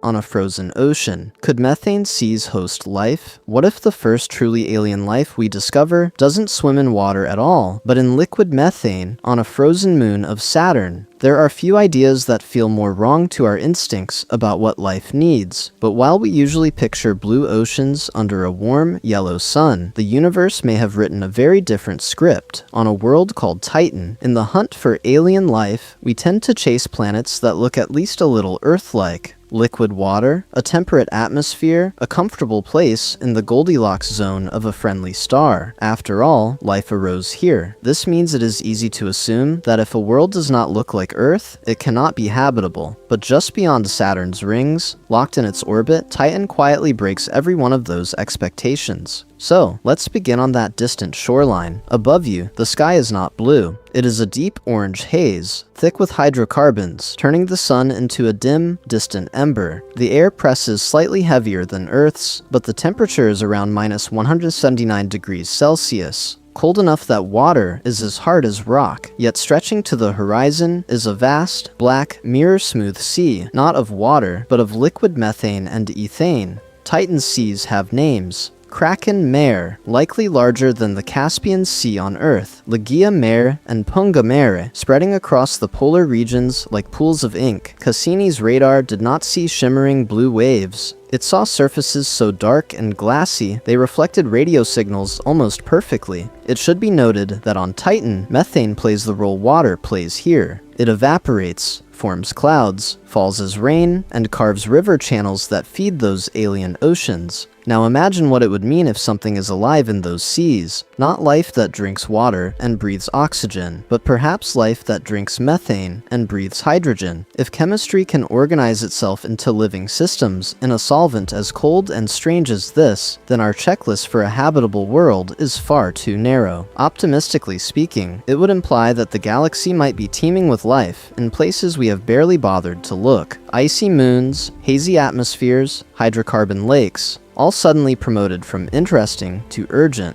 on a frozen ocean. Could methane seas host life? What if the first truly alien life we discover doesn't swim in water at all, but in liquid methane on a frozen moon of Saturn? There are few ideas that feel more wrong to our instincts about what life needs, but while we usually picture blue oceans under a warm, yellow sun, the universe may have written a very different script. On a world called Titan, in the hunt for alien life, we tend to chase planets that look at least a little Earth-like. Liquid water, a temperate atmosphere, a comfortable place in the Goldilocks zone of a friendly star. After all, life arose here. This means it is easy to assume that if a world does not look like Earth, it cannot be habitable. But just beyond Saturn's rings, locked in its orbit, Titan quietly breaks every one of those expectations. So, let's begin on that distant shoreline. Above you, the sky is not blue. It is a deep orange haze, thick with hydrocarbons, turning the sun into a dim, distant ember. The air presses slightly heavier than Earth's, but the temperature is around minus 179 degrees Celsius. Cold enough that water is as hard as rock, yet stretching to the horizon is a vast, black, mirror-smooth sea, not of water, but of liquid methane and ethane. Titan's seas have names. Kraken Mare, likely larger than the Caspian Sea on Earth, Ligeia Mare, and Punga Mare, spreading across the polar regions like pools of ink. Cassini's radar did not see shimmering blue waves. It saw surfaces so dark and glassy, they reflected radio signals almost perfectly. It should be noted that on Titan, methane plays the role water plays here. It evaporates, forms clouds, falls as rain, and carves river channels that feed those alien oceans. Now imagine what it would mean if something is alive in those seas. Not life that drinks water and breathes oxygen, but perhaps life that drinks methane and breathes hydrogen. If chemistry can organize itself into living systems in a solvent as cold and strange as this, then our checklist for a habitable world is far too narrow. Optimistically speaking, it would imply that the galaxy might be teeming with life in places we have barely bothered to look. Icy moons, hazy atmospheres, hydrocarbon lakes, all suddenly promoted from interesting to urgent.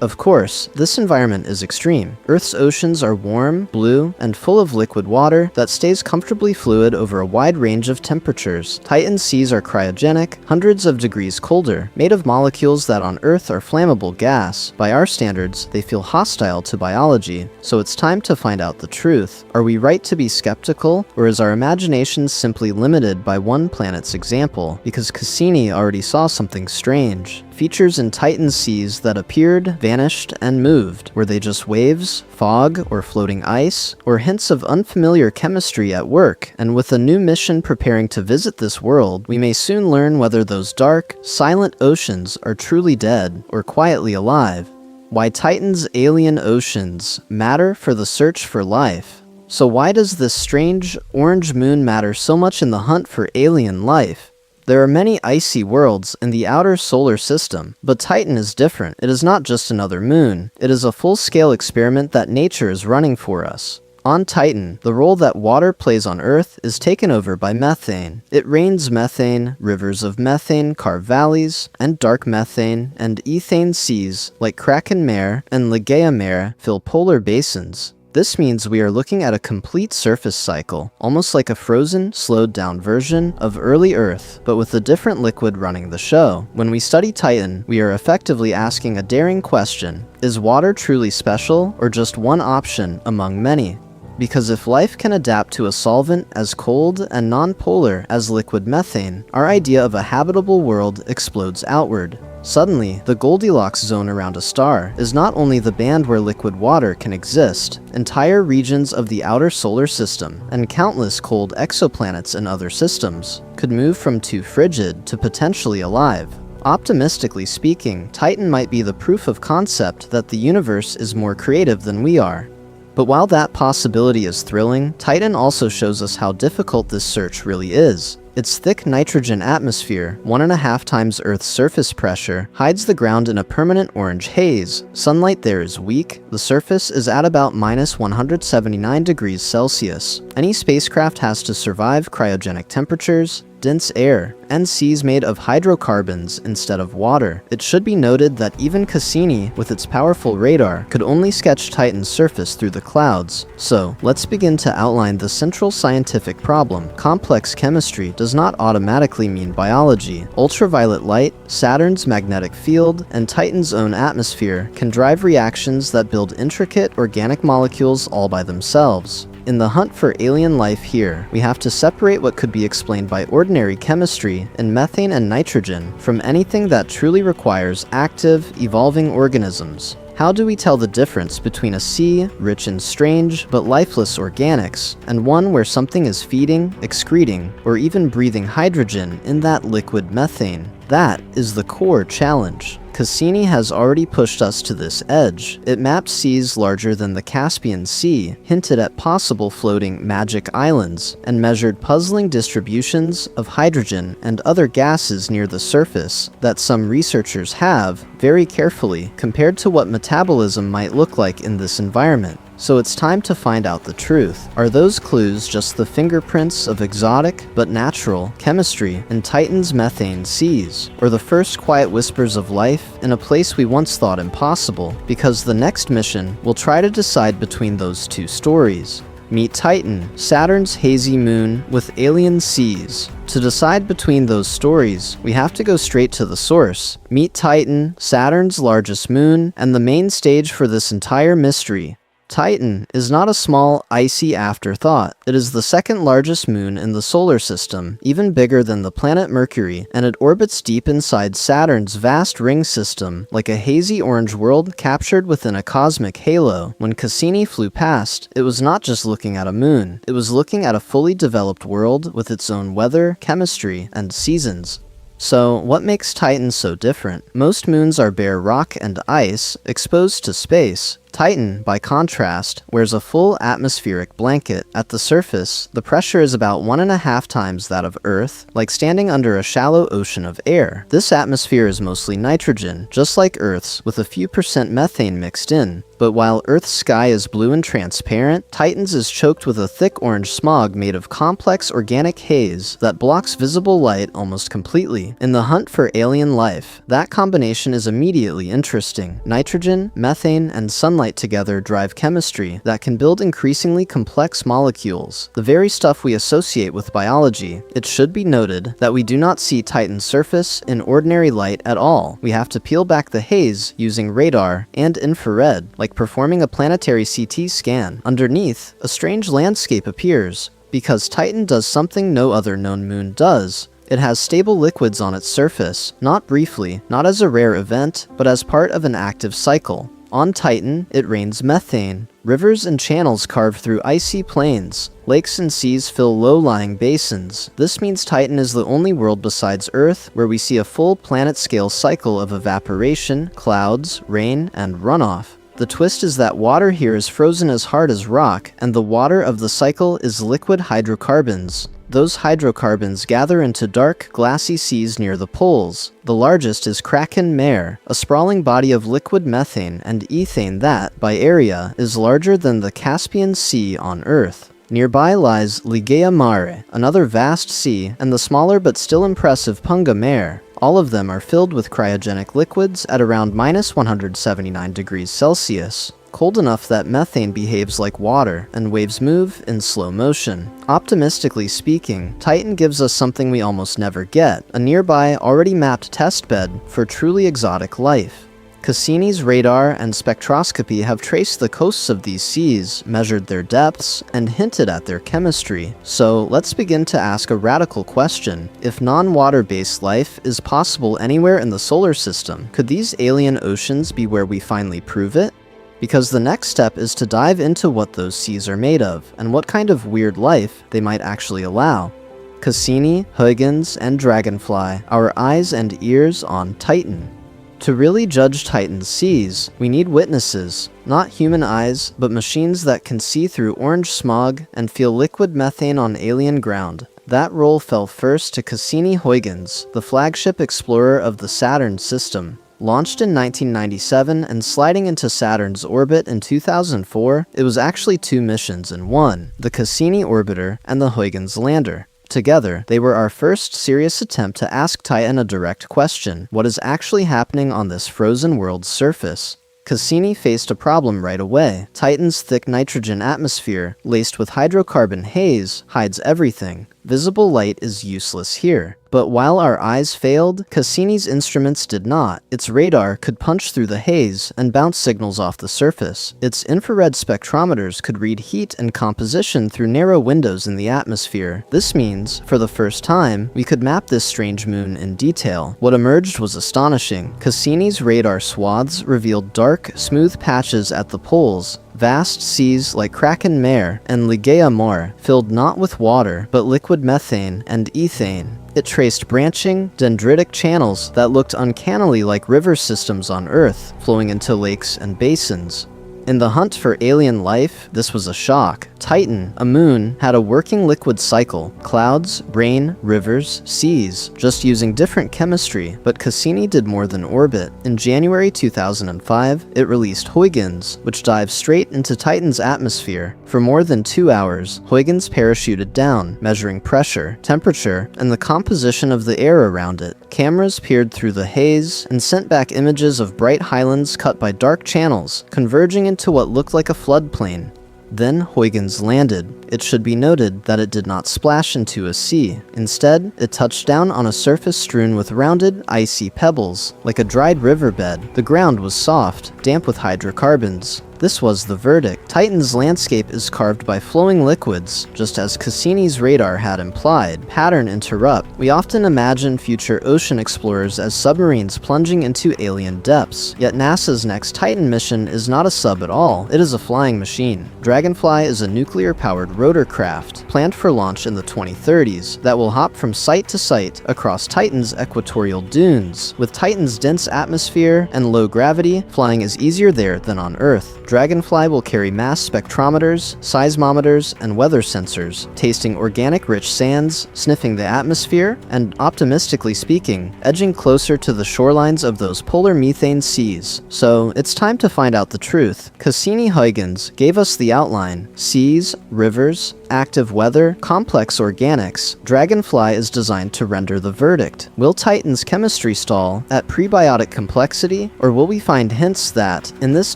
Of course, this environment is extreme. Earth's oceans are warm, blue, and full of liquid water that stays comfortably fluid over a wide range of temperatures. Titan's seas are cryogenic, hundreds of degrees colder, made of molecules that on Earth are flammable gas. By our standards, they feel hostile to biology, so it's time to find out the truth. Are we right to be skeptical, or is our imagination simply limited by one planet's example? Because Cassini already saw something strange. Features in Titan's seas that appeared, vanished, and moved. Were they just waves, fog, or floating ice? Or hints of unfamiliar chemistry at work? And with a new mission preparing to visit this world, we may soon learn whether those dark, silent oceans are truly dead or quietly alive. Why Titan's alien oceans matter for the search for life. So why does this strange orange moon matter so much in the hunt for alien life? There are many icy worlds in the outer solar system, but Titan is different. It is not just another moon. It is a full-scale experiment that nature is running for us. On Titan, the role that water plays on Earth is taken over by methane. It rains methane, rivers of methane carve valleys, and dark methane and ethane seas like Kraken Mare and Ligeia Mare fill polar basins. This means we are looking at a complete surface cycle, almost like a frozen, slowed-down version of early Earth, but with a different liquid running the show. When we study Titan, we are effectively asking a daring question: is water truly special, or just one option among many? Because if life can adapt to a solvent as cold and non-polar as liquid methane, our idea of a habitable world explodes outward. Suddenly, the Goldilocks zone around a star is not only the band where liquid water can exist, entire regions of the outer solar system and countless cold exoplanets and other systems could move from too frigid to potentially alive. Optimistically speaking, Titan might be the proof of concept that the universe is more creative than we are. But while that possibility is thrilling, Titan also shows us how difficult this search really is. Its thick nitrogen atmosphere, 1.5 times Earth's surface pressure, hides the ground in a permanent orange haze. Sunlight there is weak. The surface is at about minus 179 degrees Celsius. Any spacecraft has to survive cryogenic temperatures, dense air, and seas made of hydrocarbons instead of water. It should be noted that even Cassini, with its powerful radar, could only sketch Titan's surface through the clouds. So, let's begin to outline the central scientific problem. Complex chemistry does does not automatically mean biology. Ultraviolet light, Saturn's magnetic field, and Titan's own atmosphere can drive reactions that build intricate organic molecules all by themselves. In the hunt for alien life here, we have to separate what could be explained by ordinary chemistry in methane and nitrogen from anything that truly requires active, evolving organisms. How do we tell the difference between a sea rich in strange but lifeless organics and one where something is feeding, excreting, or even breathing hydrogen in that liquid methane? That is the core challenge. Cassini has already pushed us to this edge. It mapped seas larger than the Caspian Sea, hinted at possible floating magic islands, and measured puzzling distributions of hydrogen and other gases near the surface that some researchers have, very carefully, compared to what metabolism might look like in this environment. So it's time to find out the truth. Are those clues just the fingerprints of exotic but natural chemistry in Titan's methane seas, or the first quiet whispers of life in a place we once thought impossible? Because the next mission will try to decide between those two stories. Meet Titan, Saturn's hazy moon with alien seas. To decide between those stories, we have to go straight to the source. Meet Titan, Saturn's largest moon, and the main stage for this entire mystery. Titan is not a small, icy afterthought. It is the second largest moon in the solar system, even bigger than the planet Mercury, and it orbits deep inside Saturn's vast ring system, like a hazy orange world captured within a cosmic halo. When Cassini flew past, it was not just looking at a moon, it was looking at a fully developed world with its own weather, chemistry, and seasons. So, what makes Titan so different? Most moons are bare rock and ice, exposed to space. Titan, by contrast, wears a full atmospheric blanket. At the surface, the pressure is about 1.5 times that of Earth, like standing under a shallow ocean of air. This atmosphere is mostly nitrogen, just like Earth's, with a few percent methane mixed in. But while Earth's sky is blue and transparent, Titan's is choked with a thick orange smog made of complex organic haze that blocks visible light almost completely. In the hunt for alien life, that combination is immediately interesting. Nitrogen, methane, and sunlight together drive chemistry that can build increasingly complex molecules, the very stuff we associate with biology. It should be noted that we do not see Titan's surface in ordinary light at all. We have to peel back the haze using radar and infrared, like performing a planetary CT scan. Underneath, a strange landscape appears, because Titan does something no other known moon does. It has stable liquids on its surface, not briefly, not as a rare event, but as part of an active cycle. On Titan, it rains methane. Rivers and channels carve through icy plains. Lakes and seas fill low-lying basins. This means Titan is the only world besides Earth where we see a full planet-scale cycle of evaporation, clouds, rain, and runoff. The twist is that water here is frozen as hard as rock, and the water of the cycle is liquid hydrocarbons. Those hydrocarbons gather into dark, glassy seas near the poles. The largest is Kraken Mare, a sprawling body of liquid methane and ethane that, by area, is larger than the Caspian Sea on Earth. Nearby lies Ligeia Mare, another vast sea, and the smaller but still impressive Mare. All of them are filled with cryogenic liquids at around minus 179 degrees Celsius. Cold enough that methane behaves like water, and waves move in slow motion. Optimistically speaking, Titan gives us something we almost never get, a nearby, already mapped testbed for truly exotic life. Cassini's radar and spectroscopy have traced the coasts of these seas, measured their depths, and hinted at their chemistry. So let's begin to ask a radical question. If non-water-based life is possible anywhere in the solar system, could these alien oceans be where we finally prove it? Because the next step is to dive into what those seas are made of, and what kind of weird life they might actually allow. Cassini, Huygens, and Dragonfly, our eyes and ears on Titan. To really judge Titan's seas, we need witnesses, not human eyes, but machines that can see through orange smog and feel liquid methane on alien ground. That role fell first to Cassini-Huygens, the flagship explorer of the Saturn system. Launched in 1997 and sliding into Saturn's orbit in 2004, it was actually 2 missions in one, the Cassini orbiter and the Huygens lander. Together, they were our first serious attempt to ask Titan a direct question: what is actually happening on this frozen world's surface? Cassini faced a problem right away. Titan's thick nitrogen atmosphere, laced with hydrocarbon haze, hides everything. Visible light is useless here. But while our eyes failed, Cassini's instruments did not. Its radar could punch through the haze and bounce signals off the surface. Its infrared spectrometers could read heat and composition through narrow windows in the atmosphere. This means, for the first time, we could map this strange moon in detail. What emerged was astonishing. Cassini's radar swaths revealed dark, smooth patches at the poles, vast seas like Kraken, Mare, and Ligeia, filled not with water, but liquid methane and ethane. It traced branching, dendritic channels that looked uncannily like river systems on Earth, flowing into lakes and basins. In the hunt for alien life, this was a shock. Titan, a moon, had a working liquid cycle: clouds, rain, rivers, seas, just using different chemistry. But Cassini did more than orbit. In January 2005, it released Huygens, which dives straight into Titan's atmosphere. For more than 2 hours, Huygens parachuted down, measuring pressure, temperature, and the composition of the air around it. Cameras peered through the haze and sent back images of bright highlands cut by dark channels, converging into what looked like a floodplain. Then Huygens landed. It should be noted that it did not splash into a sea. Instead, it touched down on a surface strewn with rounded, icy pebbles, like a dried riverbed. The ground was soft, damp with hydrocarbons. This was the verdict. Titan's landscape is carved by flowing liquids, just as Cassini's radar had implied. Pattern interrupt. We often imagine future ocean explorers as submarines plunging into alien depths. Yet NASA's next Titan mission is not a sub at all. It is a flying machine. Dragonfly is a nuclear-powered rotorcraft, planned for launch in the 2030s, that will hop from site to site across Titan's equatorial dunes. With Titan's dense atmosphere and low gravity, flying is easier there than on Earth. Dragonfly will carry mass spectrometers, seismometers, and weather sensors, tasting organic-rich sands, sniffing the atmosphere, and, optimistically speaking, edging closer to the shorelines of those polar methane seas. So, it's time to find out the truth. Cassini-Huygens gave us the outline: seas, rivers, active weather, complex organics. Dragonfly is designed to render the verdict. Will Titan's chemistry stall at prebiotic complexity, or will we find hints that, in this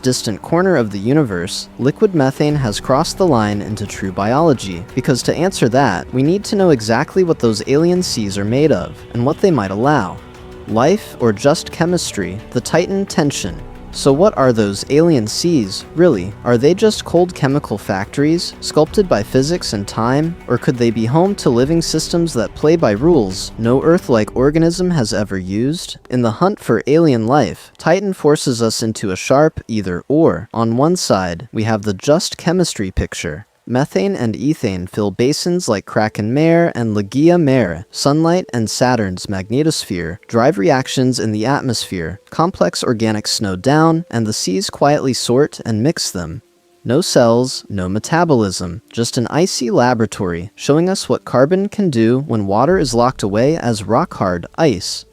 distant corner of the universe, liquid methane has crossed the line into true biology? Because to answer that, we need to know exactly what those alien seas are made of, and what they might allow. Life or just chemistry? The Titan tension. So what are those alien seas, really? Are they just cold chemical factories, sculpted by physics and time? Or could they be home to living systems that play by rules no Earth-like organism has ever used? In the hunt for alien life, Titan forces us into a sharp either-or. On one side, we have the just chemistry picture. Methane and ethane fill basins like Kraken, Mare, and Ligeia, Mare. Sunlight and Saturn's magnetosphere drive reactions in the atmosphere. Complex organics snow down, and the seas quietly sort and mix them. No cells, no metabolism, just an icy laboratory showing us what carbon can do when water is locked away as rock-hard ice.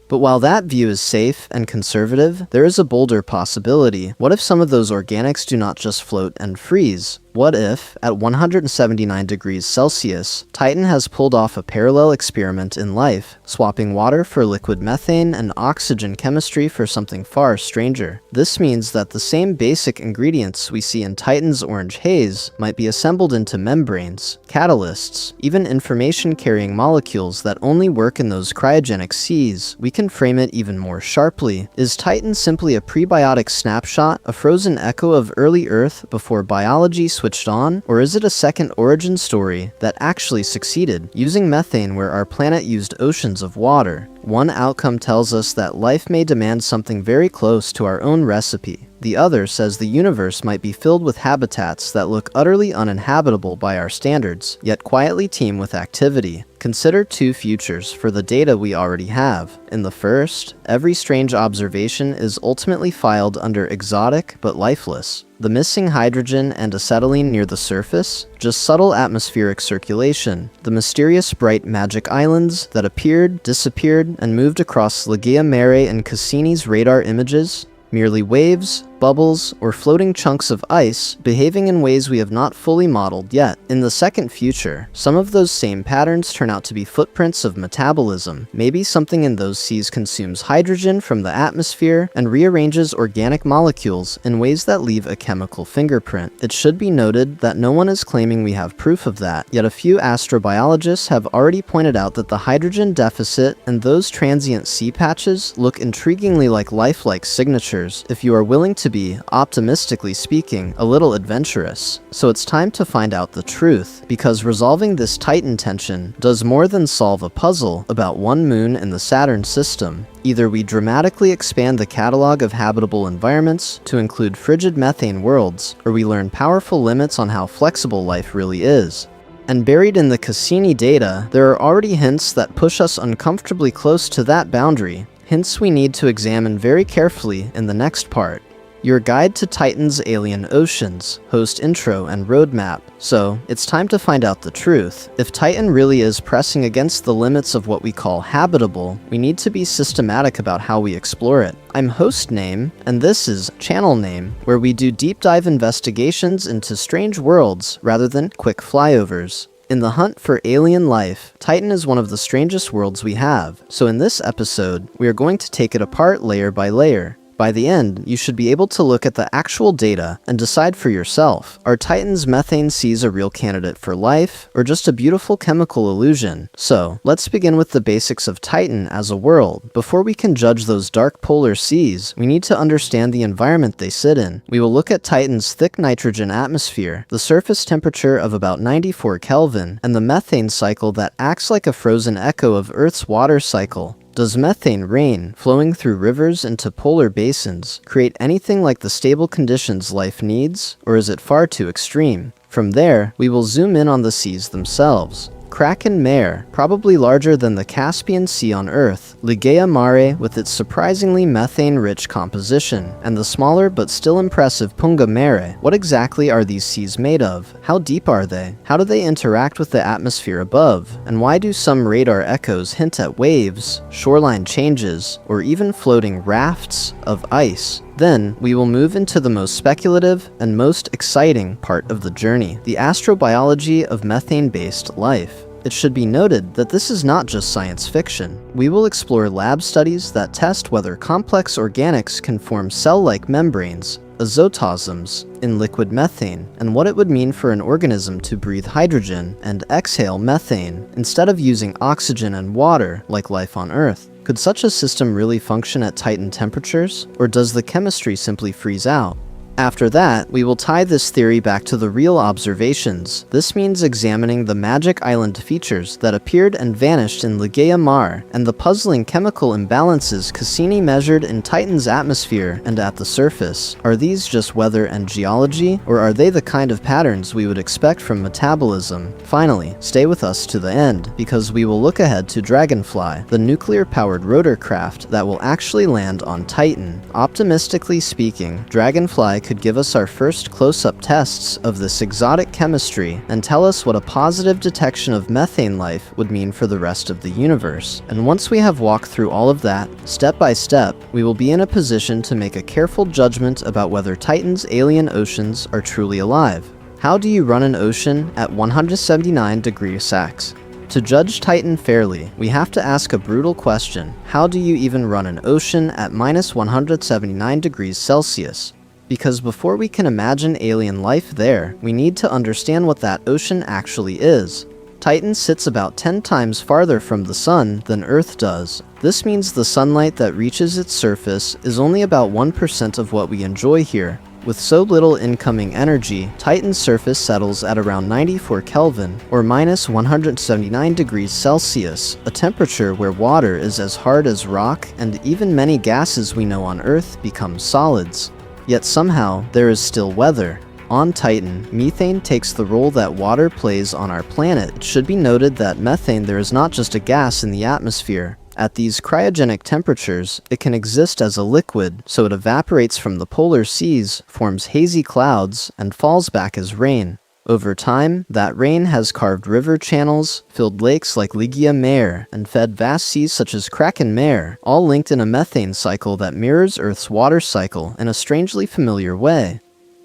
But while that view is safe and conservative, there is a bolder possibility. What if some of those organics do not just float and freeze? What if, at 179 degrees Celsius, Titan has pulled off a parallel experiment in life, swapping water for liquid methane and oxygen chemistry for something far stranger? This means that the same basic ingredients we see in Titan's orange haze might be assembled into membranes, catalysts, even information-carrying molecules that only work in those cryogenic seas. We can frame it even more sharply. Is Titan simply a prebiotic snapshot, a frozen echo of early Earth before biology switched on? Or is it a second origin story that actually succeeded, using methane where our planet used oceans of water? One outcome tells us that life may demand something very close to our own recipe. The other says the universe might be filled with habitats that look utterly uninhabitable by our standards, yet quietly teem with activity. Consider two futures for the data we already have. In the first, every strange observation is ultimately filed under exotic but lifeless. The missing hydrogen and acetylene near the surface? Just subtle atmospheric circulation. The mysterious bright magic islands that appeared, disappeared, and moved across Ligeia, Mare, and Cassini's radar images? Merely waves, bubbles, or floating chunks of ice behaving in ways we have not fully modeled yet. In the second future, some of those same patterns turn out to be footprints of metabolism. Maybe something in those seas consumes hydrogen from the atmosphere and rearranges organic molecules in ways that leave a chemical fingerprint. It should be noted that no one is claiming we have proof of that, yet a few astrobiologists have already pointed out that the hydrogen deficit and those transient sea patches look intriguingly like lifelike signatures if you are willing to be, optimistically speaking, a little adventurous. So it's time to find out the truth, because resolving this Titan tension does more than solve a puzzle about one moon in the Saturn system. Either we dramatically expand the catalog of habitable environments to include frigid methane worlds, or we learn powerful limits on how flexible life really is. And buried in the Cassini data, there are already hints that push us uncomfortably close to that boundary, hints we need to examine very carefully in the next part. Your Guide to Titan's Alien Oceans, host intro and roadmap. So, it's time to find out the truth. If Titan really is pressing against the limits of what we call habitable, we need to be systematic about how we explore it. I'm host name, and this is channel name, where we do deep dive investigations into strange worlds rather than quick flyovers. In the hunt for alien life, Titan is one of the strangest worlds we have, so in this episode, we are going to take it apart layer by layer. By the end, you should be able to look at the actual data and decide for yourself, are Titan's methane seas a real candidate for life, or just a beautiful chemical illusion? So, let's begin with the basics of Titan as a world. Before we can judge those dark polar seas, we need to understand the environment they sit in. We will look at Titan's thick nitrogen atmosphere, the surface temperature of about 94 Kelvin, and the methane cycle that acts like a frozen echo of Earth's water cycle. Does methane rain, flowing through rivers into polar basins, create anything like the stable conditions life needs, or is it far too extreme? From there, we will zoom in on the seas themselves. Kraken Mare, probably larger than the Caspian Sea on Earth, Ligeia Mare with its surprisingly methane-rich composition, and the smaller but still impressive Punga Mare. What exactly are these seas made of? How deep are they? How do they interact with the atmosphere above? And why do some radar echoes hint at waves, shoreline changes, or even floating rafts of ice? Then, we will move into the most speculative and most exciting part of the journey, the astrobiology of methane-based life. It should be noted that this is not just science fiction. We will explore lab studies that test whether complex organics can form cell-like membranes, azotosms, in liquid methane, and what it would mean for an organism to breathe hydrogen and exhale methane, instead of using oxygen and water like life on Earth. Could such a system really function at Titan temperatures, or does the chemistry simply freeze out? After that, we will tie this theory back to the real observations. This means examining the magic island features that appeared and vanished in Ligeia Mare, and the puzzling chemical imbalances Cassini measured in Titan's atmosphere and at the surface. Are these just weather and geology, or are they the kind of patterns we would expect from metabolism? Finally, stay with us to the end, because we will look ahead to Dragonfly, the nuclear-powered rotorcraft that will actually land on Titan. Optimistically speaking, Dragonfly could give us our first close-up tests of this exotic chemistry and tell us what a positive detection of methane life would mean for the rest of the universe. And once we have walked through all of that, step by step, we will be in a position to make a careful judgment about whether Titan's alien oceans are truly alive. How do you run an ocean at 179 degrees Celsius? To judge Titan fairly, we have to ask a brutal question. How do you even run an ocean at minus 179 degrees Celsius? Because before we can imagine alien life there, we need to understand what that ocean actually is. Titan sits about 10 times farther from the sun than Earth does. This means the sunlight that reaches its surface is only about 1% of what we enjoy here. With so little incoming energy, Titan's surface settles at around 94 Kelvin, or minus 179 degrees Celsius, a temperature where water is as hard as rock, and even many gases we know on Earth become solids. Yet somehow, there is still weather. On Titan, methane takes the role that water plays on our planet. It should be noted that methane there is not just a gas in the atmosphere. At these cryogenic temperatures, it can exist as a liquid, so it evaporates from the polar seas, forms hazy clouds, and falls back as rain. Over time, that rain has carved river channels, filled lakes like Ligeia Mare, and fed vast seas such as Kraken Mare, all linked in a methane cycle that mirrors Earth's water cycle in a strangely familiar way.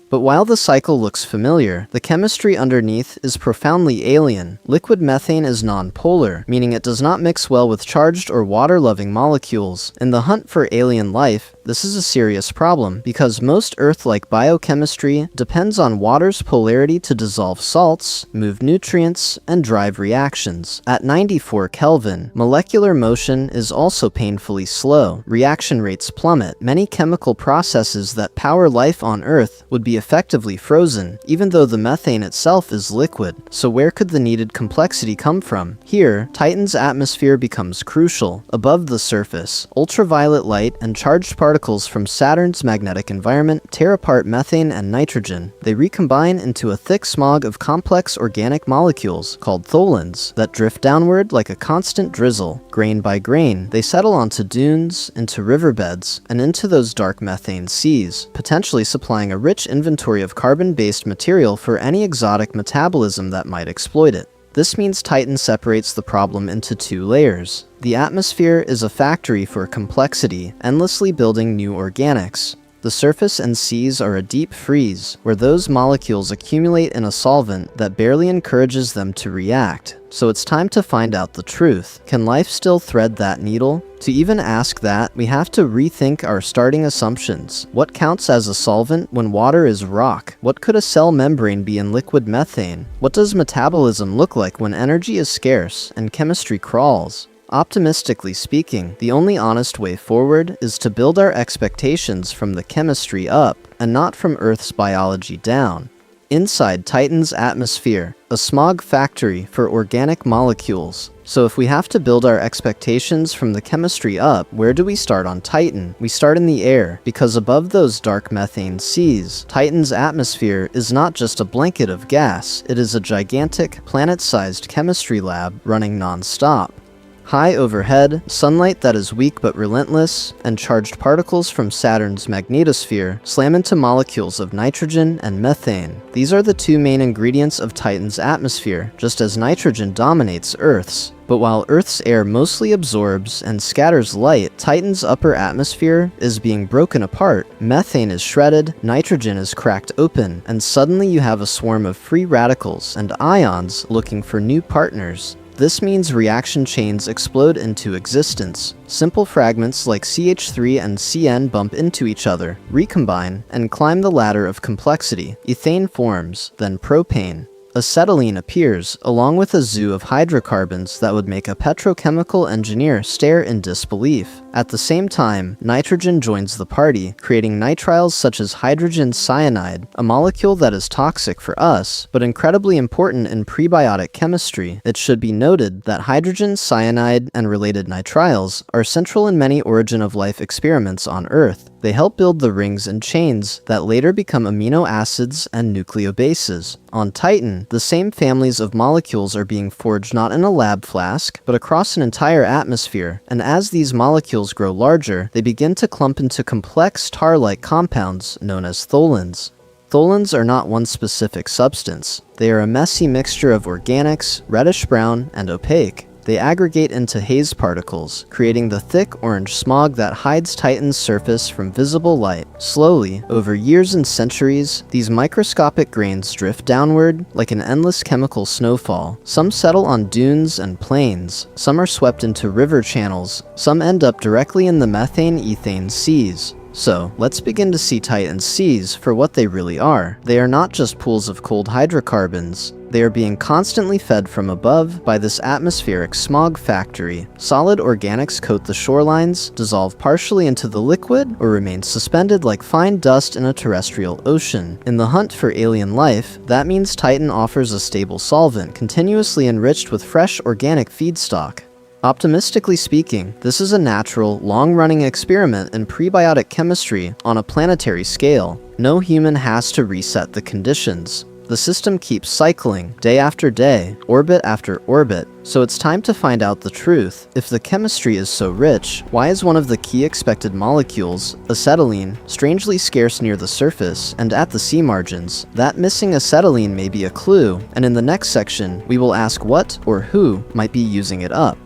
But while the cycle looks familiar, the chemistry underneath is profoundly alien. Liquid methane is nonpolar, meaning it does not mix well with charged or water-loving molecules. In the hunt for alien life, this is a serious problem because most Earth-like biochemistry depends on water's polarity to dissolve salts, move nutrients, and drive reactions. At 94 Kelvin, molecular motion is also painfully slow. Reaction rates plummet. Many chemical processes that power life on Earth would be effectively frozen, even though the methane itself is liquid. So where could the needed complexity come from? Here, Titan's atmosphere becomes crucial. Above the surface, ultraviolet light and charged particles from Saturn's magnetic environment tear apart methane and nitrogen. They recombine into a thick smog of complex organic molecules called tholins that drift downward like a constant drizzle. Grain by grain, they settle onto dunes, into riverbeds, and into those dark methane seas, potentially supplying a rich inventory of carbon-based material for any exotic metabolism that might exploit it. This means Titan separates the problem into two layers. The atmosphere is a factory for complexity, endlessly building new organics. The surface and seas are a deep freeze, where those molecules accumulate in a solvent that barely encourages them to react. So it's time to find out the truth. Can life still thread that needle? To even ask that, we have to rethink our starting assumptions. What counts as a solvent when water is rock? What could a cell membrane be in liquid methane? What does metabolism look like when energy is scarce and chemistry crawls? Optimistically speaking, the only honest way forward is to build our expectations from the chemistry up, and not from Earth's biology down. Inside Titan's atmosphere, a smog factory for organic molecules. So if we have to build our expectations from the chemistry up, where do we start on Titan? We start in the air, because above those dark methane seas, Titan's atmosphere is not just a blanket of gas, it is a gigantic, planet-sized chemistry lab running non-stop. High overhead, sunlight that is weak but relentless, and charged particles from Saturn's magnetosphere slam into molecules of nitrogen and methane. These are the two main ingredients of Titan's atmosphere, just as nitrogen dominates Earth's. But while Earth's air mostly absorbs and scatters light, Titan's upper atmosphere is being broken apart. Methane is shredded, nitrogen is cracked open, and suddenly you have a swarm of free radicals and ions looking for new partners. This means reaction chains explode into existence. Simple fragments like CH3 and CN bump into each other, recombine, and climb the ladder of complexity. Ethane forms, then propane. Acetylene appears, along with a zoo of hydrocarbons that would make a petrochemical engineer stare in disbelief. At the same time, nitrogen joins the party, creating nitriles such as hydrogen cyanide, a molecule that is toxic for us, but incredibly important in prebiotic chemistry. It should be noted that hydrogen cyanide and related nitriles are central in many origin of life experiments on Earth. They help build the rings and chains that later become amino acids and nucleobases. On Titan, the same families of molecules are being forged not in a lab flask, but across an entire atmosphere, and as these molecules grow larger, they begin to clump into complex tar-like compounds known as tholins. Tholins are not one specific substance. They are a messy mixture of organics, reddish-brown, and opaque. They aggregate into haze particles, creating the thick orange smog that hides Titan's surface from visible light. Slowly, over years and centuries, these microscopic grains drift downward like an endless chemical snowfall. Some settle on dunes and plains, some are swept into river channels, some end up directly in the methane-ethane seas. So, let's begin to see Titan's seas for what they really are. They are not just pools of cold hydrocarbons. They are being constantly fed from above by this atmospheric smog factory. Solid organics coat the shorelines, dissolve partially into the liquid, or remain suspended like fine dust in a terrestrial ocean. In the hunt for alien life, that means Titan offers a stable solvent, continuously enriched with fresh organic feedstock. Optimistically speaking, this is a natural, long-running experiment in prebiotic chemistry on a planetary scale. No human has to reset the conditions. The system keeps cycling, day after day, orbit after orbit, so it's time to find out the truth. If the chemistry is so rich, why is one of the key expected molecules, acetylene, strangely scarce near the surface and at the sea margins? That missing acetylene may be a clue, and in the next section, we will ask what or who might be using it up.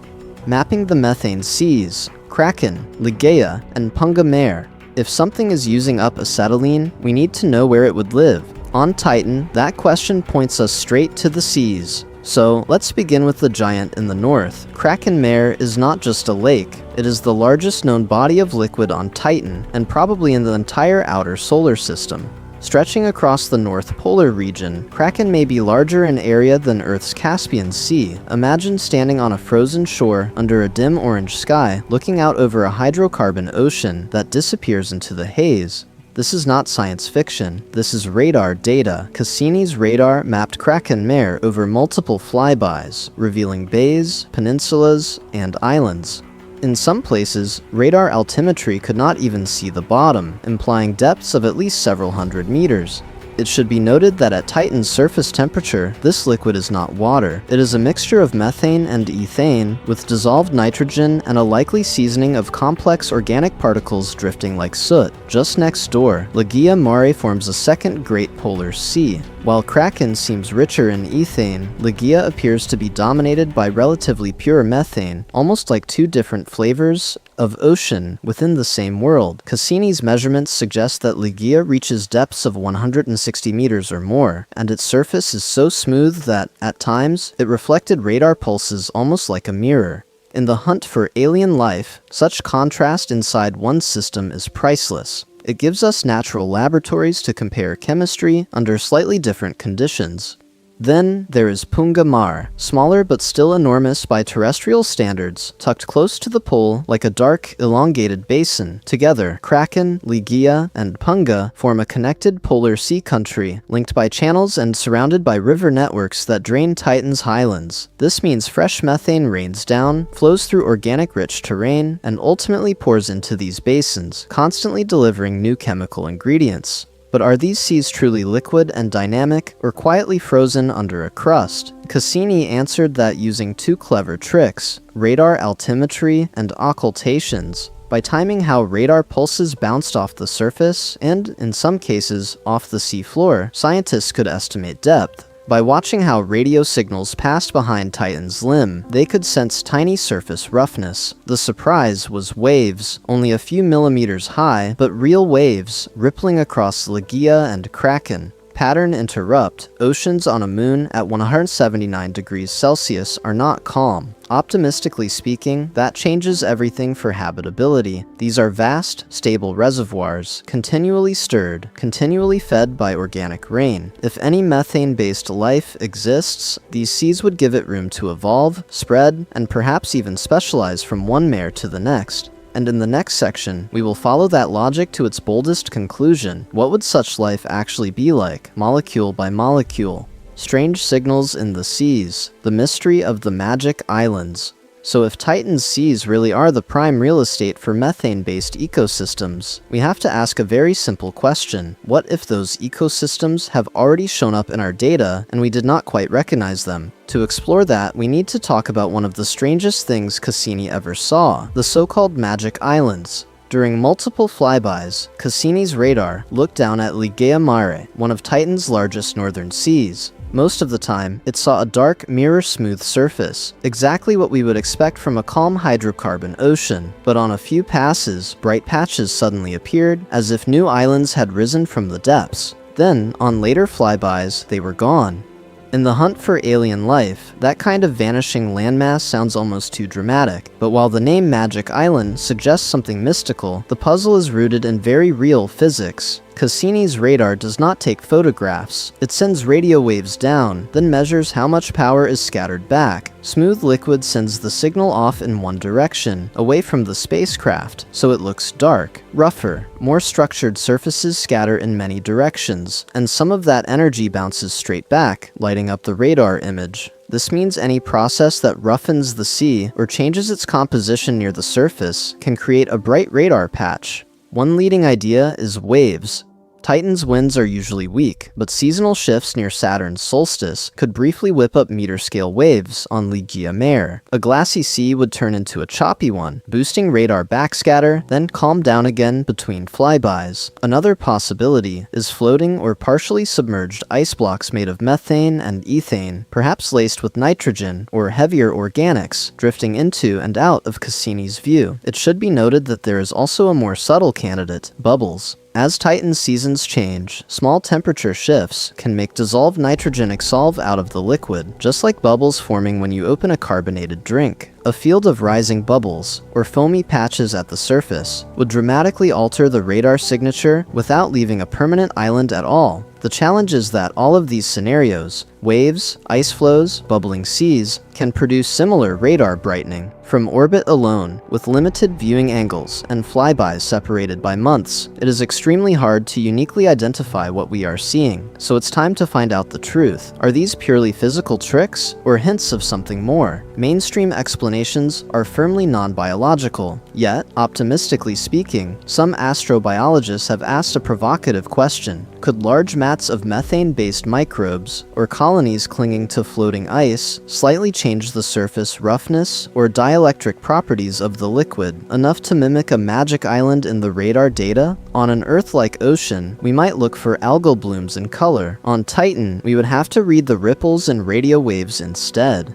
Mapping the methane seas, Kraken, Ligeia, and Mare. If something is using up acetylene, we need to know where it would live. On Titan, that question points us straight to the seas. So let's begin with the giant in the north. Kraken Mare is not just a lake, it is the largest known body of liquid on Titan, and probably in the entire outer solar system. Stretching across the North Polar region, Kraken may be larger in area than Earth's Caspian Sea. Imagine standing on a frozen shore under a dim orange sky, looking out over a hydrocarbon ocean that disappears into the haze. This is not science fiction, this is radar data. Cassini's radar mapped Kraken Mare over multiple flybys, revealing bays, peninsulas, and islands. In some places, radar altimetry could not even see the bottom, implying depths of at least several hundred meters. It should be noted that at Titan's surface temperature, this liquid is not water. It is a mixture of methane and ethane, with dissolved nitrogen and a likely seasoning of complex organic particles drifting like soot. Just next door, Ligeia Mare forms a second Great Polar Sea. While Kraken seems richer in ethane, Ligeia appears to be dominated by relatively pure methane, almost like two different flavors of ocean within the same world. Cassini's measurements suggest that Ligeia reaches depths of 160 meters or more, and its surface is so smooth that, at times, it reflected radar pulses almost like a mirror. In the hunt for alien life, such contrast inside one system is priceless. It gives us natural laboratories to compare chemistry under slightly different conditions. Then there is Mare, smaller but still enormous by terrestrial standards, tucked close to the pole like a dark, elongated basin. Together, Kraken, Ligeia, and Punga form a connected polar sea country, linked by channels and surrounded by river networks that drain Titan's highlands. This means fresh methane rains down, flows through organic-rich terrain, and ultimately pours into these basins, constantly delivering new chemical ingredients. But are these seas truly liquid and dynamic, or quietly frozen under a crust? Cassini answered that using two clever tricks, radar altimetry and occultations. By timing how radar pulses bounced off the surface, and, in some cases, off the sea floor, scientists could estimate depth. By watching how radio signals passed behind Titan's limb, they could sense tiny surface roughness. The surprise was waves, only a few millimeters high, but real waves, rippling across Ligeia and Kraken. Pattern interrupt, oceans on a moon at 179 degrees Celsius are not calm. Optimistically speaking, that changes everything for habitability. These are vast, stable reservoirs, continually stirred, continually fed by organic rain. If any methane-based life exists, these seas would give it room to evolve, spread, and perhaps even specialize from one mare to the next. And in the next section, we will follow that logic to its boldest conclusion. What would such life actually be like, molecule by molecule? Strange signals in the seas, the mystery of the magic islands. So if Titan's seas really are the prime real estate for methane-based ecosystems, we have to ask a very simple question. What if those ecosystems have already shown up in our data and we did not quite recognize them? To explore that, we need to talk about one of the strangest things Cassini ever saw, the so-called magic islands. During multiple flybys, Cassini's radar looked down at Ligeia Mare, one of Titan's largest northern seas. Most of the time, it saw a dark, mirror-smooth surface, exactly what we would expect from a calm hydrocarbon ocean. But on a few passes, bright patches suddenly appeared, as if new islands had risen from the depths. Then, on later flybys, they were gone. In the hunt for alien life, that kind of vanishing landmass sounds almost too dramatic, but while the name Magic Island suggests something mystical, the puzzle is rooted in very real physics. Cassini's radar does not take photographs. It sends radio waves down, then measures how much power is scattered back. Smooth liquid sends the signal off in one direction, away from the spacecraft, so it looks dark, rougher. More structured surfaces scatter in many directions, and some of that energy bounces straight back, lighting up the radar image. This means any process that roughens the sea or changes its composition near the surface can create a bright radar patch. One leading idea is waves. Titan's winds are usually weak, but seasonal shifts near Saturn's solstice could briefly whip up meter-scale waves on Ligeia Mare. A glassy sea would turn into a choppy one, boosting radar backscatter, then calm down again between flybys. Another possibility is floating or partially submerged ice blocks made of methane and ethane, perhaps laced with nitrogen or heavier organics, drifting into and out of Cassini's view. It should be noted that there is also a more subtle candidate, bubbles. As Titan's seasons change, small temperature shifts can make dissolved nitrogen exsolve out of the liquid, just like bubbles forming when you open a carbonated drink. A field of rising bubbles, or foamy patches at the surface, would dramatically alter the radar signature without leaving a permanent island at all. The challenge is that all of these scenarios, waves, ice flows, bubbling seas, can produce similar radar brightening. From orbit alone, with limited viewing angles and flybys separated by months, it is extremely hard to uniquely identify what we are seeing. So it's time to find out the truth. Are these purely physical tricks, or hints of something more? Mainstream explanations are firmly non-biological. Yet, optimistically speaking, some astrobiologists have asked a provocative question. Could large mats of methane-based microbes, or colonies clinging to floating ice, slightly change the surface roughness or dielectric properties of the liquid, enough to mimic a magic island in the radar data? On an Earth-like ocean, we might look for algal blooms in color. On Titan, we would have to read the ripples and radio waves instead.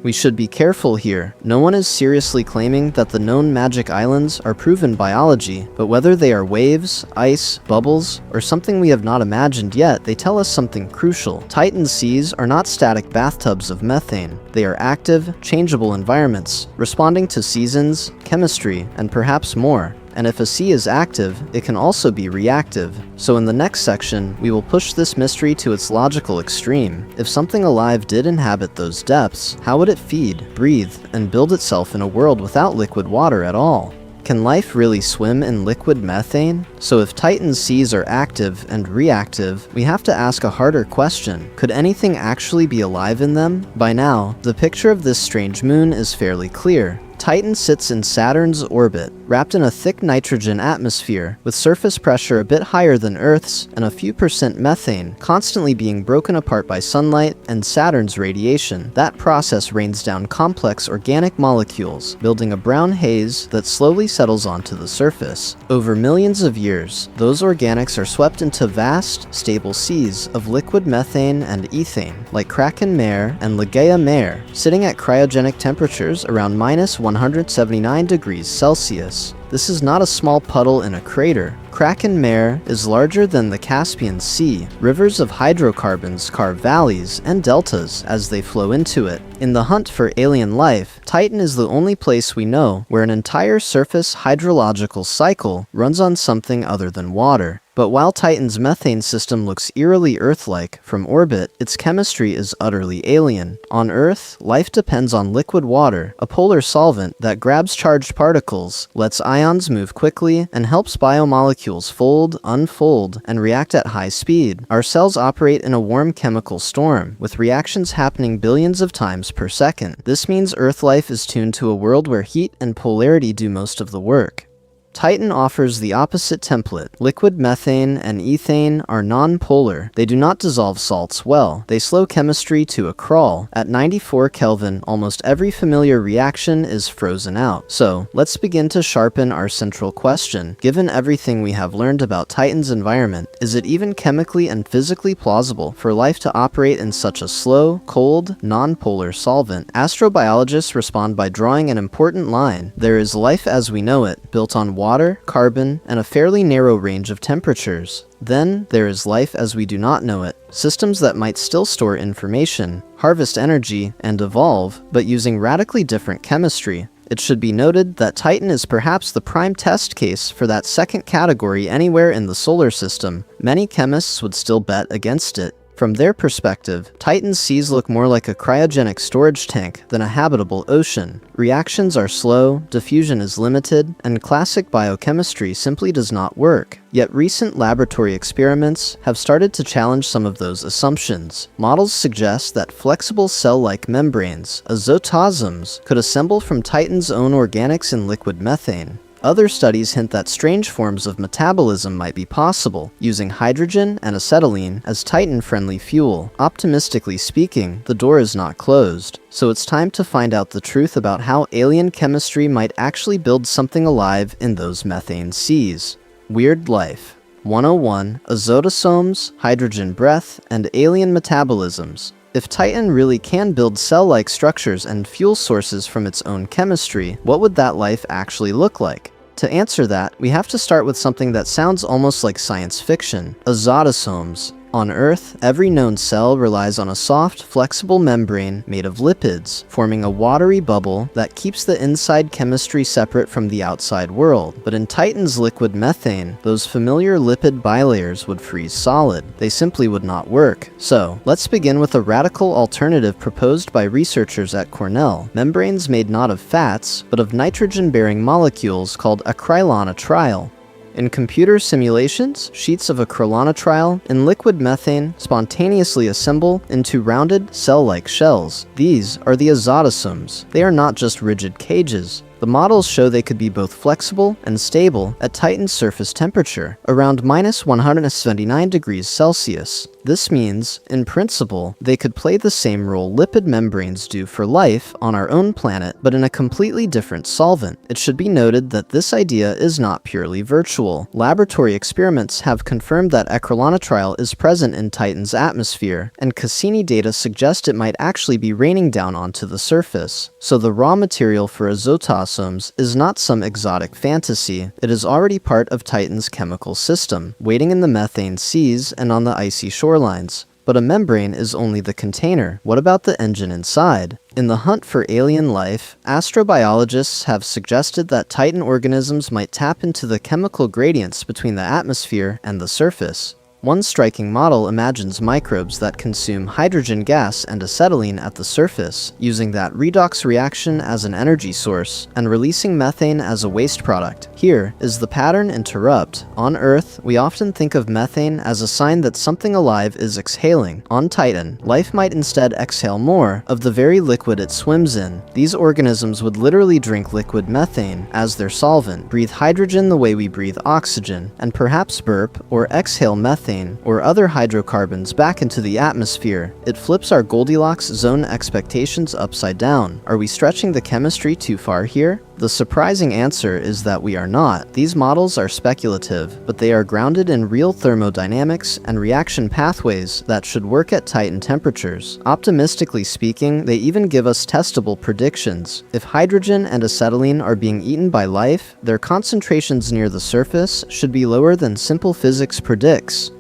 We should be careful here. No one is seriously claiming that the known magic islands are proven biology, but whether they are waves, ice, bubbles, or something we have not imagined yet, they tell us something crucial. Titan's seas are not static bathtubs of methane. They are active, changeable environments, responding to seasons, chemistry, and perhaps more. And if a sea is active, it can also be reactive. So in the next section, we will push this mystery to its logical extreme. If something alive did inhabit those depths, how would it feed, breathe, and build itself in a world without liquid water at all? Can life really swim in liquid methane? So if Titan's seas are active and reactive, we have to ask a harder question. Could anything actually be alive in them? By now, the picture of this strange moon is fairly clear. Titan sits in Saturn's orbit, wrapped in a thick nitrogen atmosphere, with surface pressure a bit higher than Earth's and a few percent methane, constantly being broken apart by sunlight and Saturn's radiation. That process rains down complex organic molecules, building a brown haze that slowly settles onto the surface. Over millions of years, those organics are swept into vast, stable seas of liquid methane and ethane, like Kraken Mare and Ligeia Mare, sitting at cryogenic temperatures around -179 degrees Celsius. This is not a small puddle in a crater. Kraken Mare is larger than the Caspian Sea. Rivers of hydrocarbons carve valleys and deltas as they flow into it. In the hunt for alien life, Titan is the only place we know where an entire surface hydrological cycle runs on something other than water. But while Titan's methane system looks eerily Earth-like from orbit, its chemistry is utterly alien. On Earth, life depends on liquid water, a polar solvent that grabs charged particles, lets ions move quickly, and helps biomolecules fold, unfold, and react at high speed. Our cells operate in a warm chemical storm, with reactions happening billions of times per second. This means Earth life is tuned to a world where heat and polarity do most of the work. Titan offers the opposite template. Liquid methane and ethane are non-polar. They do not dissolve salts well. They slow chemistry to a crawl. At 94 Kelvin, almost every familiar reaction is frozen out. So, let's begin to sharpen our central question. Given everything we have learned about Titan's environment, is it even chemically and physically plausible for life to operate in such a slow, cold, non-polar solvent? Astrobiologists respond by drawing an important line. There is life as we know it, built on water, carbon, and a fairly narrow range of temperatures. Then, there is life as we do not know it, systems that might still store information, harvest energy, and evolve, but using radically different chemistry. It should be noted that Titan is perhaps the prime test case for that second category anywhere in the solar system. Many chemists would still bet against it. From their perspective, Titan's seas look more like a cryogenic storage tank than a habitable ocean. Reactions are slow, diffusion is limited, and classic biochemistry simply does not work. Yet recent laboratory experiments have started to challenge some of those assumptions. Models suggest that flexible cell-like membranes, azotosms, could assemble from Titan's own organics in liquid methane. Other studies hint that strange forms of metabolism might be possible, using hydrogen and acetylene as Titan-friendly fuel. Optimistically speaking, the door is not closed, so it's time to find out the truth about how alien chemistry might actually build something alive in those methane seas. Weird Life 101. Azotosomes, hydrogen breath, and alien metabolisms. If Titan really can build cell-like structures and fuel sources from its own chemistry, what would that life actually look like? To answer that, we have to start with something that sounds almost like science fiction: azotosomes. On Earth, every known cell relies on a soft, flexible membrane made of lipids, forming a watery bubble that keeps the inside chemistry separate from the outside world. But in Titan's liquid methane, those familiar lipid bilayers would freeze solid. They simply would not work. So, let's begin with a radical alternative proposed by researchers at Cornell: membranes made not of fats, but of nitrogen-bearing molecules called acrylonitrile. In computer simulations, sheets of acrylonitrile in liquid methane spontaneously assemble into rounded, cell-like shells. These are the azotosomes. They are not just rigid cages. The models show they could be both flexible and stable at Titan's surface temperature, around -179 degrees Celsius. This means, in principle, they could play the same role lipid membranes do for life on our own planet, but in a completely different solvent. It should be noted that this idea is not purely virtual. Laboratory experiments have confirmed that acrylonitrile is present in Titan's atmosphere, and Cassini data suggest it might actually be raining down onto the surface. So the raw material for azotosomes is not some exotic fantasy. It is already part of Titan's chemical system, waiting in the methane seas and on the icy shorelines. But a membrane is only the container. What about the engine inside? In the hunt for alien life, astrobiologists have suggested that Titan organisms might tap into the chemical gradients between the atmosphere and the surface. One striking model imagines microbes that consume hydrogen gas and acetylene at the surface, using that redox reaction as an energy source, and releasing methane as a waste product. Here is the pattern interrupt. On Earth, we often think of methane as a sign that something alive is exhaling. On Titan, life might instead exhale more of the very liquid it swims in. These organisms would literally drink liquid methane as their solvent, breathe hydrogen the way we breathe oxygen, and perhaps burp or exhale methane or other hydrocarbons back into the atmosphere. It flips our Goldilocks zone expectations upside down. Are we stretching the chemistry too far here? The surprising answer is that we are not. These models are speculative, but they are grounded in real thermodynamics and reaction pathways that should work at Titan temperatures. Optimistically speaking, they even give us testable predictions. If hydrogen and acetylene are being eaten by life, their concentrations near the surface should be lower than simple physics predicts.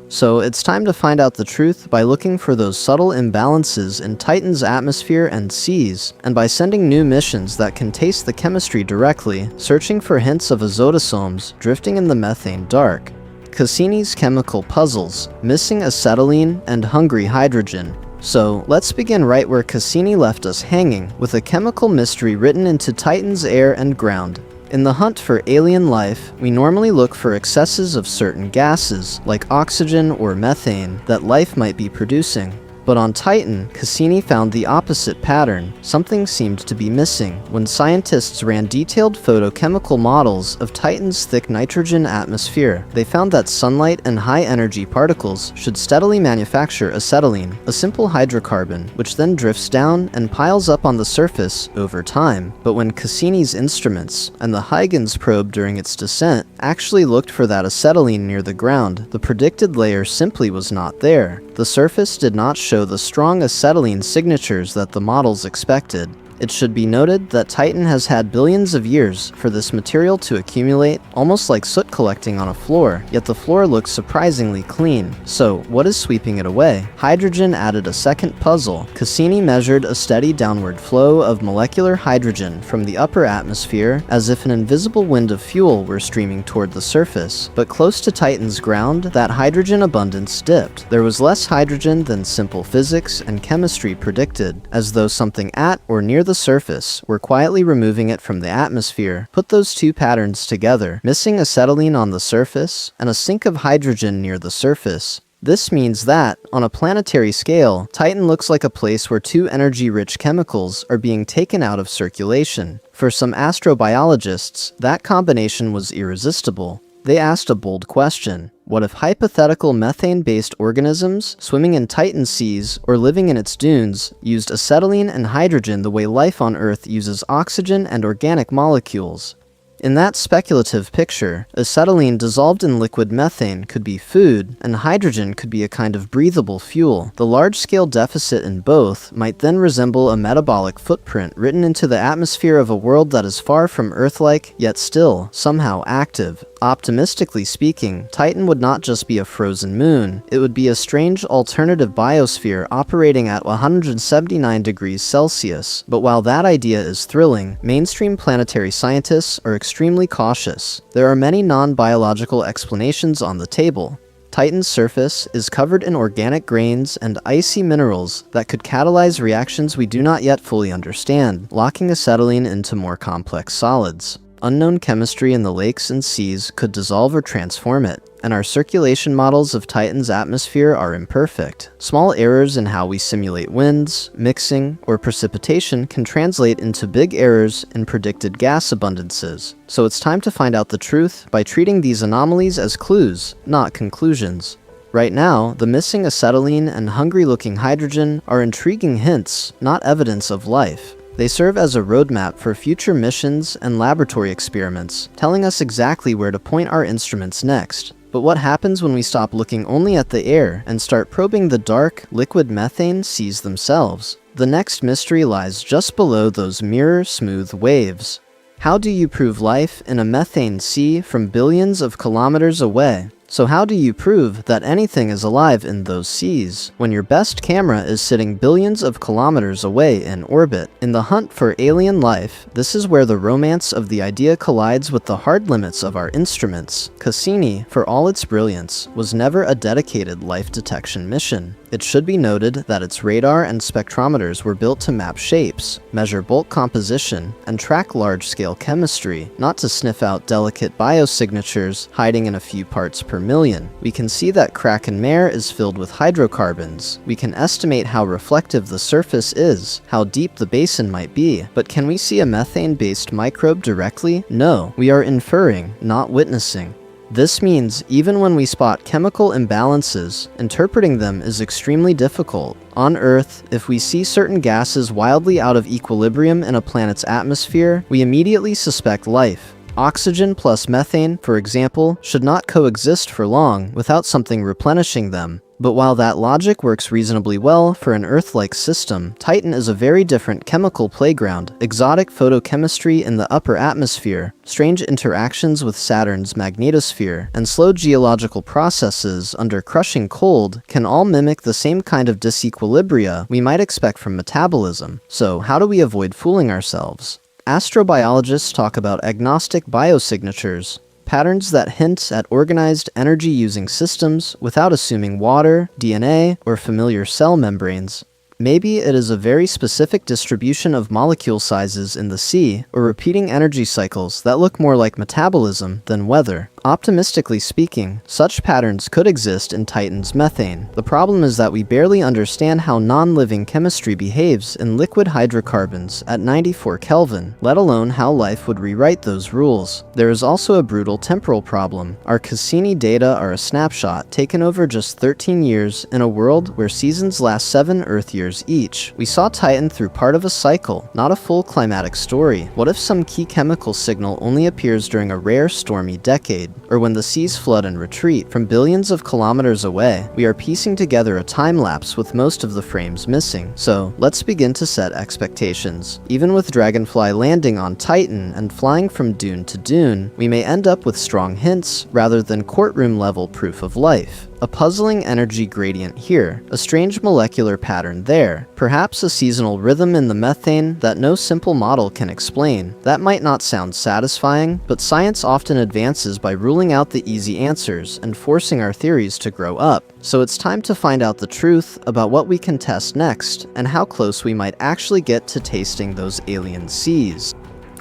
So it's time to find out the truth by looking for those subtle imbalances in Titan's atmosphere and seas, and by sending new missions that can taste the chemistry directly, searching for hints of azotosomes drifting in the methane dark. Cassini's chemical puzzles, missing acetylene and hungry hydrogen. So let's begin right where Cassini left us hanging, with a chemical mystery written into Titan's air and ground. In the hunt for alien life, we normally look for excesses of certain gases, like oxygen or methane, that life might be producing. But on Titan, Cassini found the opposite pattern. Something seemed to be missing. When scientists ran detailed photochemical models of Titan's thick nitrogen atmosphere, they found that sunlight and high-energy particles should steadily manufacture acetylene, a simple hydrocarbon, which then drifts down and piles up on the surface over time. But when Cassini's instruments, and the Huygens probe during its descent, actually looked for that acetylene near the ground, the predicted layer simply was not there. The surface did not show the strong acetylene signatures that the models expected. It should be noted that Titan has had billions of years for this material to accumulate, almost like soot collecting on a floor, yet the floor looks surprisingly clean. So, what is sweeping it away? Hydrogen added a second puzzle. Cassini measured a steady downward flow of molecular hydrogen from the upper atmosphere, as if an invisible wind of fuel were streaming toward the surface. But close to Titan's ground, that hydrogen abundance dipped. There was less hydrogen than simple physics and chemistry predicted, as though something at or near the surface were quietly removing it from the atmosphere. Put those two patterns together, missing acetylene on the surface and a sink of hydrogen near the surface, This means that, on a planetary scale, Titan looks like a place where two energy-rich chemicals are being taken out of circulation. For some astrobiologists, that combination was irresistible. They asked a bold question. What if hypothetical methane-based organisms swimming in Titan seas or living in its dunes used acetylene and hydrogen the way life on Earth uses oxygen and organic molecules? In that speculative picture, acetylene dissolved in liquid methane could be food, and hydrogen could be a kind of breathable fuel. The large-scale deficit in both might then resemble a metabolic footprint written into the atmosphere of a world that is far from Earth-like, yet still, somehow active. Optimistically speaking, Titan would not just be a frozen moon, it would be a strange alternative biosphere operating at 179 degrees Celsius. But while that idea is thrilling, mainstream planetary scientists are extremely cautious. There are many non-biological explanations on the table. Titan's surface is covered in organic grains and icy minerals that could catalyze reactions we do not yet fully understand, locking acetylene into more complex solids. Unknown chemistry in the lakes and seas could dissolve or transform it, and our circulation models of Titan's atmosphere are imperfect. Small errors in how we simulate winds, mixing, or precipitation can translate into big errors in predicted gas abundances. So it's time to find out the truth by treating these anomalies as clues, not conclusions. Right now, the missing acetylene and hungry-looking hydrogen are intriguing hints, not evidence of life. They serve as a roadmap for future missions and laboratory experiments, telling us exactly where to point our instruments next. But what happens when we stop looking only at the air and start probing the dark, liquid methane seas themselves? The next mystery lies just below those mirror-smooth waves. How do you prove life in a methane sea from billions of kilometers away? So how do you prove that anything is alive in those seas when your best camera is sitting billions of kilometers away in orbit? In the hunt for alien life, this is where the romance of the idea collides with the hard limits of our instruments. Cassini, for all its brilliance, was never a dedicated life detection mission. It should be noted that its radar and spectrometers were built to map shapes, measure bulk composition, and track large-scale chemistry, not to sniff out delicate biosignatures hiding in a few parts per million. We can see that Kraken Mare is filled with hydrocarbons. We can estimate how reflective the surface is, how deep the basin might be, but can we see a methane-based microbe directly? No, we are inferring, not witnessing. This means even when we spot chemical imbalances, interpreting them is extremely difficult. On Earth, if we see certain gases wildly out of equilibrium in a planet's atmosphere, we immediately suspect life. Oxygen plus methane, for example, should not coexist for long without something replenishing them. But while that logic works reasonably well for an Earth-like system, Titan is a very different chemical playground. Exotic photochemistry in the upper atmosphere, strange interactions with Saturn's magnetosphere, and slow geological processes under crushing cold can all mimic the same kind of disequilibria we might expect from metabolism. So how do we avoid fooling ourselves? Astrobiologists talk about agnostic biosignatures, patterns that hint at organized energy-using systems without assuming water, DNA, or familiar cell membranes. Maybe it is a very specific distribution of molecule sizes in the sea, or repeating energy cycles that look more like metabolism than weather. Optimistically speaking, such patterns could exist in Titan's methane. The problem is that we barely understand how non-living chemistry behaves in liquid hydrocarbons at 94 Kelvin, let alone how life would rewrite those rules. There is also a brutal temporal problem. Our Cassini data are a snapshot taken over just 13 years in a world where seasons last 7 Earth years each. We saw Titan through part of a cycle, not a full climatic story. What if some key chemical signal only appears during a rare stormy decade? Or when the seas flood and retreat from billions of kilometers away? We are piecing together a time lapse with most of the frames missing. So let's begin to set expectations. Even with Dragonfly landing on Titan and flying from dune to dune, we may end up with strong hints rather than courtroom level proof of life. A puzzling energy gradient here, a strange molecular pattern there, perhaps a seasonal rhythm in the methane that no simple model can explain. That might not sound satisfying, but science often advances by ruling out the easy answers and forcing our theories to grow up. So it's time to find out the truth about what we can test next and how close we might actually get to tasting those alien seas.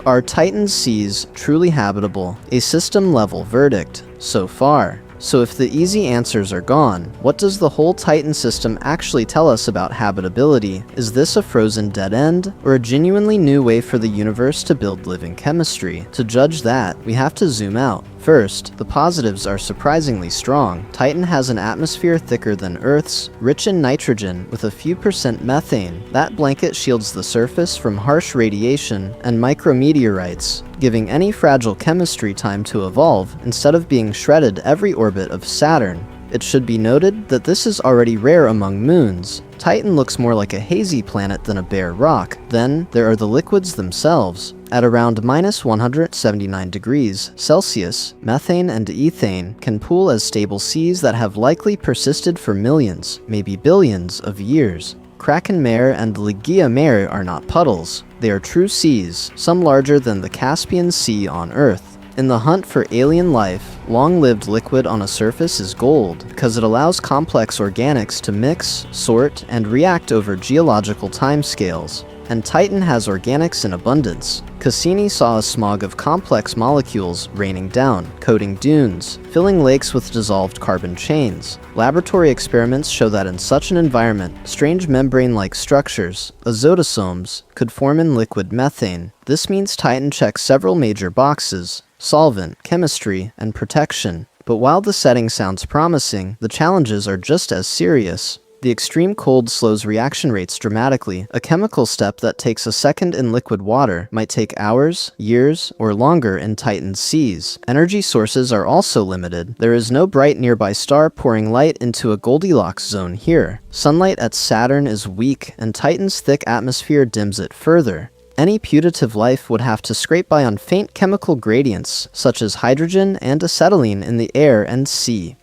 Are Titan's seas truly habitable? A system-level verdict so far. So if the easy answers are gone, what does the whole Titan system actually tell us about habitability? Is this a frozen dead end, or a genuinely new way for the universe to build living chemistry? To judge that, we have to zoom out. First, the positives are surprisingly strong. Titan has an atmosphere thicker than Earth's, rich in nitrogen with a few percent methane. That blanket shields the surface from harsh radiation and micrometeorites, giving any fragile chemistry time to evolve instead of being shredded every orbit of Saturn. It should be noted that this is already rare among moons. Titan looks more like a hazy planet than a bare rock. Then, there are the liquids themselves. At around minus 179 degrees Celsius, methane and ethane can pool as stable seas that have likely persisted for millions, maybe billions, of years. Kraken Mare and Ligeia Mare are not puddles. They are true seas, some larger than the Caspian Sea on Earth. In the hunt for alien life, long-lived liquid on a surface is gold because it allows complex organics to mix, sort, and react over geological timescales. And Titan has organics in abundance. Cassini saw a smog of complex molecules raining down, coating dunes, filling lakes with dissolved carbon chains. Laboratory experiments show that in such an environment, strange membrane-like structures, azotosomes, could form in liquid methane. This means Titan checks several major boxes: solvent, chemistry, and protection. But while the setting sounds promising, the challenges are just as serious. The extreme cold slows reaction rates dramatically. A chemical step that takes a second in liquid water might take hours, years, or longer in Titan's seas. Energy sources are also limited. There is no bright nearby star pouring light into a Goldilocks zone here. Sunlight at Saturn is weak, and Titan's thick atmosphere dims it further. Any putative life would have to scrape by on faint chemical gradients, such as hydrogen and acetylene in the air and sea.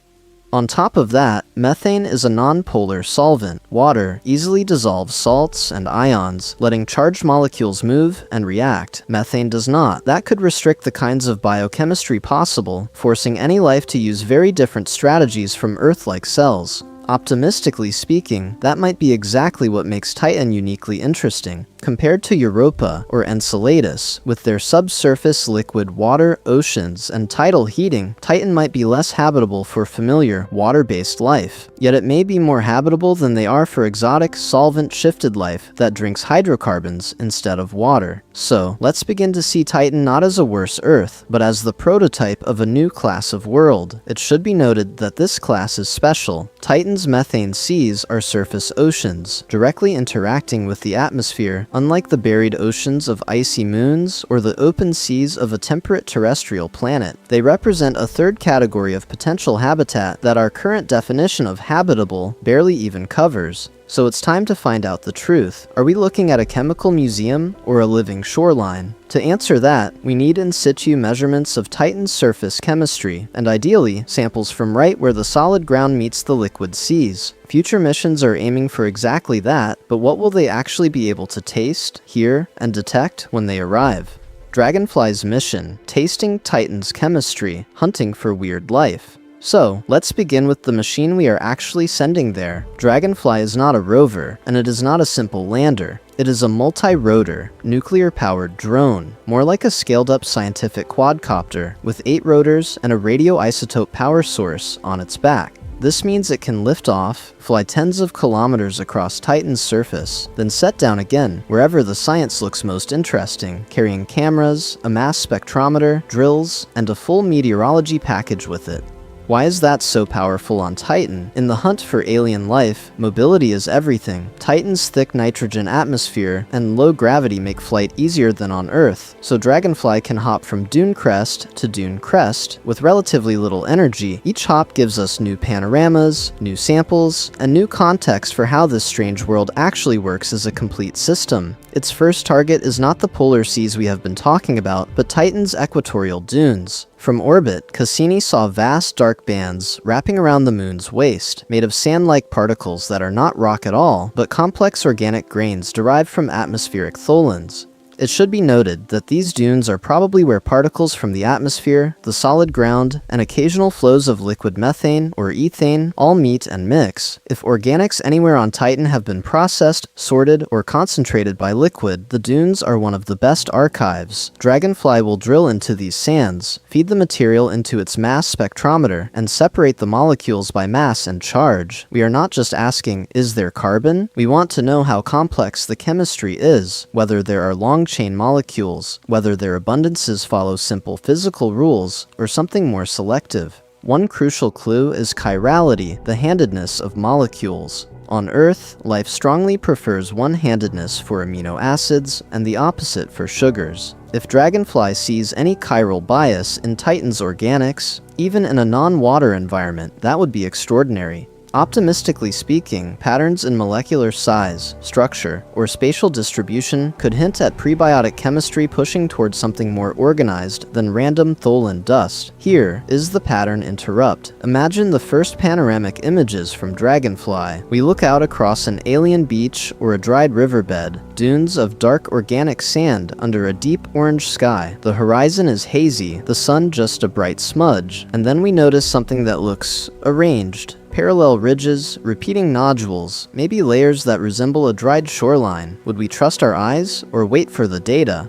On top of that, methane is a non-polar solvent. Water easily dissolves salts and ions, letting charged molecules move and react. Methane does not. That could restrict the kinds of biochemistry possible, forcing any life to use very different strategies from Earth-like cells. Optimistically speaking, that might be exactly what makes Titan uniquely interesting. Compared to Europa or Enceladus, with their subsurface liquid water, oceans, and tidal heating, Titan might be less habitable for familiar, water-based life. Yet it may be more habitable than they are for exotic, solvent-shifted life that drinks hydrocarbons instead of water. So, let's begin to see Titan not as a worse Earth, but as the prototype of a new class of world. It should be noted that this class is special. Titan's methane seas are surface oceans, directly interacting with the atmosphere, unlike the buried oceans of icy moons or the open seas of a temperate terrestrial planet. They represent a third category of potential habitat that our current definition of habitable barely even covers. So it's time to find out the truth. Are we looking at a chemical museum or a living shoreline? To answer that, we need in situ measurements of Titan's surface chemistry, and ideally, samples from right where the solid ground meets the liquid seas. Future missions are aiming for exactly that, but what will they actually be able to taste, hear, and detect when they arrive? Dragonfly's mission: tasting Titan's chemistry, hunting for weird life. So, let's begin with the machine we are actually sending there. Dragonfly is not a rover, and it is not a simple lander. It is a multi-rotor, nuclear-powered drone, more like a scaled-up scientific quadcopter, with 8 rotors and a radioisotope power source on its back. This means it can lift off, fly tens of kilometers across Titan's surface, then set down again wherever the science looks most interesting, carrying cameras, a mass spectrometer, drills, and a full meteorology package with it. Why is that so powerful on Titan? In the hunt for alien life, mobility is everything. Titan's thick nitrogen atmosphere and low gravity make flight easier than on Earth, so Dragonfly can hop from dune crest to dune crest with relatively little energy. Each hop gives us new panoramas, new samples, and new context for how this strange world actually works as a complete system. Its first target is not the polar seas we have been talking about, but Titan's equatorial dunes. From orbit, Cassini saw vast dark bands wrapping around the moon's waist, made of sand-like particles that are not rock at all, but complex organic grains derived from atmospheric tholins. It should be noted that these dunes are probably where particles from the atmosphere, the solid ground, and occasional flows of liquid methane or ethane all meet and mix. If organics anywhere on Titan have been processed, sorted, or concentrated by liquid, the dunes are one of the best archives. Dragonfly will drill into these sands, feed the material into its mass spectrometer, and separate the molecules by mass and charge. We are not just asking, is there carbon? We want to know how complex the chemistry is, whether there are long-chain molecules, whether their abundances follow simple physical rules, or something more selective. One crucial clue is chirality, the handedness of molecules. On Earth, life strongly prefers one-handedness for amino acids and the opposite for sugars. If Dragonfly sees any chiral bias in Titan's organics, even in a non-water environment, that would be extraordinary. Optimistically speaking, patterns in molecular size, structure, or spatial distribution could hint at prebiotic chemistry pushing towards something more organized than random Tholen dust. Here is the pattern interrupt. Imagine the first panoramic images from Dragonfly. We look out across an alien beach or a dried riverbed, dunes of dark organic sand under a deep orange sky. The horizon is hazy, the sun just a bright smudge, and then we notice something that looks arranged. Parallel ridges, repeating nodules, maybe layers that resemble a dried shoreline. Would we trust our eyes or wait for the data?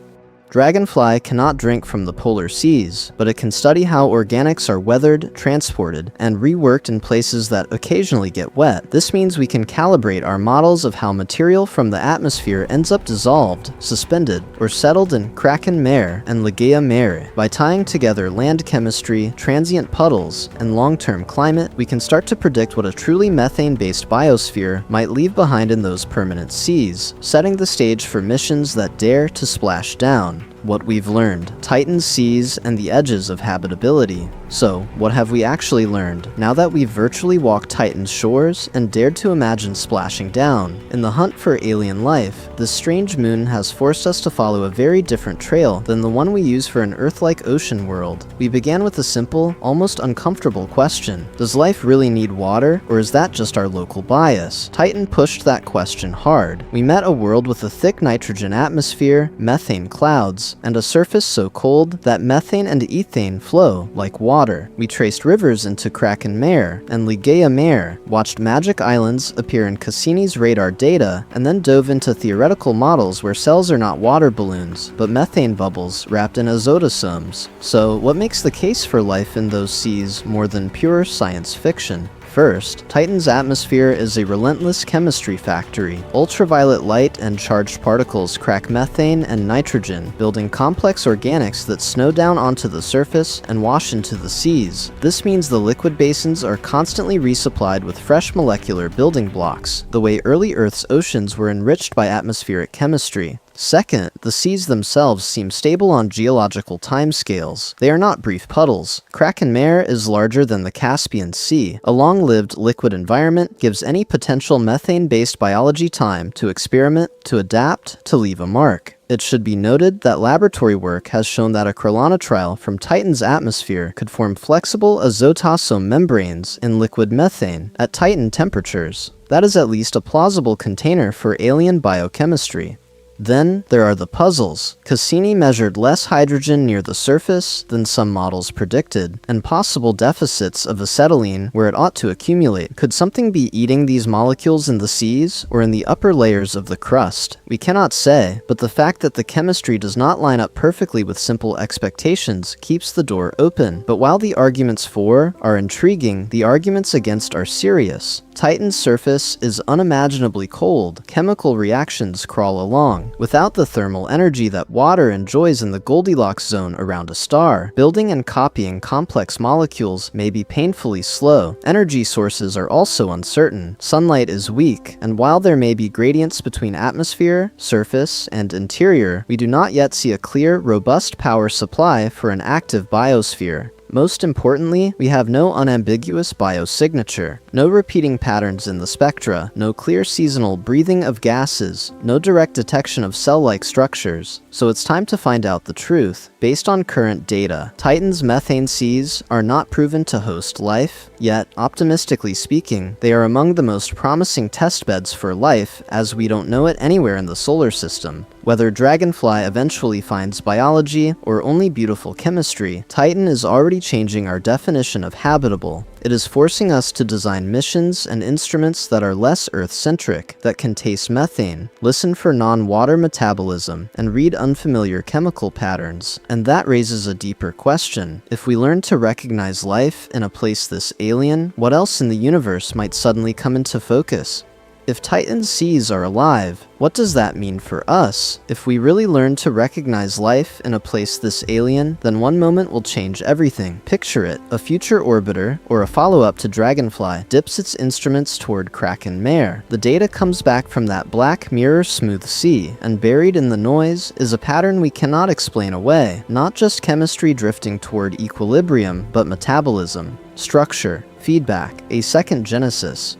Dragonfly cannot drink from the polar seas, but it can study how organics are weathered, transported, and reworked in places that occasionally get wet. This means we can calibrate our models of how material from the atmosphere ends up dissolved, suspended, or settled in Kraken Mare and Ligeia Mare. By tying together land chemistry, transient puddles, and long-term climate, we can start to predict what a truly methane-based biosphere might leave behind in those permanent seas, setting the stage for missions that dare to splash down. What we've learned, Titan's seas and the edges of habitability. So, what have we actually learned, now that we've virtually walked Titan's shores and dared to imagine splashing down? In the hunt for alien life, this strange moon has forced us to follow a very different trail than the one we use for an Earth-like ocean world. We began with a simple, almost uncomfortable question. Does life really need water, or is that just our local bias? Titan pushed that question hard. We met a world with a thick nitrogen atmosphere, methane clouds, and a surface so cold that methane and ethane flow like water. We traced rivers into Kraken Mare and Ligeia Mare, watched magic islands appear in Cassini's radar data, and then dove into theoretical models where cells are not water balloons, but methane bubbles wrapped in azotosomes. So, what makes the case for life in those seas more than pure science fiction? First, Titan's atmosphere is a relentless chemistry factory. Ultraviolet light and charged particles crack methane and nitrogen, building complex organics that snow down onto the surface and wash into the seas. This means the liquid basins are constantly resupplied with fresh molecular building blocks, the way early Earth's oceans were enriched by atmospheric chemistry. Second, the seas themselves seem stable on geological timescales. They are not brief puddles. Kraken Mare is larger than the Caspian Sea. A long-lived liquid environment gives any potential methane-based biology time to experiment, to adapt, to leave a mark. It should be noted that laboratory work has shown that a acrylonitrile from Titan's atmosphere could form flexible azotosome membranes in liquid methane at Titan temperatures. That is at least a plausible container for alien biochemistry. Then, there are the puzzles. Cassini measured less hydrogen near the surface than some models predicted, and possible deficits of acetylene where it ought to accumulate. Could something be eating these molecules in the seas, or in the upper layers of the crust? We cannot say, but the fact that the chemistry does not line up perfectly with simple expectations keeps the door open. But while the arguments for are intriguing, the arguments against are serious. Titan's surface is unimaginably cold. Chemical reactions crawl along. Without the thermal energy that water enjoys in the Goldilocks zone around a star, building and copying complex molecules may be painfully slow. Energy sources are also uncertain. Sunlight is weak, and while there may be gradients between atmosphere, surface, and interior, we do not yet see a clear, robust power supply for an active biosphere. Most importantly, we have no unambiguous biosignature, no repeating patterns in the spectra, no clear seasonal breathing of gases, no direct detection of cell-like structures. So it's time to find out the truth. Based on current data, Titan's methane seas are not proven to host life, yet, optimistically speaking, they are among the most promising testbeds for life, as we don't know it anywhere in the solar system. Whether Dragonfly eventually finds biology or only beautiful chemistry, Titan is already changing our definition of habitable. It is forcing us to design missions and instruments that are less Earth-centric, that can taste methane, listen for non-water metabolism, and read unfamiliar chemical patterns. And that raises a deeper question. If we learn to recognize life in a place this alien, what else in the universe might suddenly come into focus? If Titan's seas are alive, what does that mean for us? If we really learn to recognize life in a place this alien, then one moment will change everything. Picture it. A future orbiter, or a follow-up to Dragonfly, dips its instruments toward Kraken Mare. The data comes back from that black mirror-smooth sea, and buried in the noise is a pattern we cannot explain away. Not just chemistry drifting toward equilibrium, but metabolism, structure, feedback, a second genesis.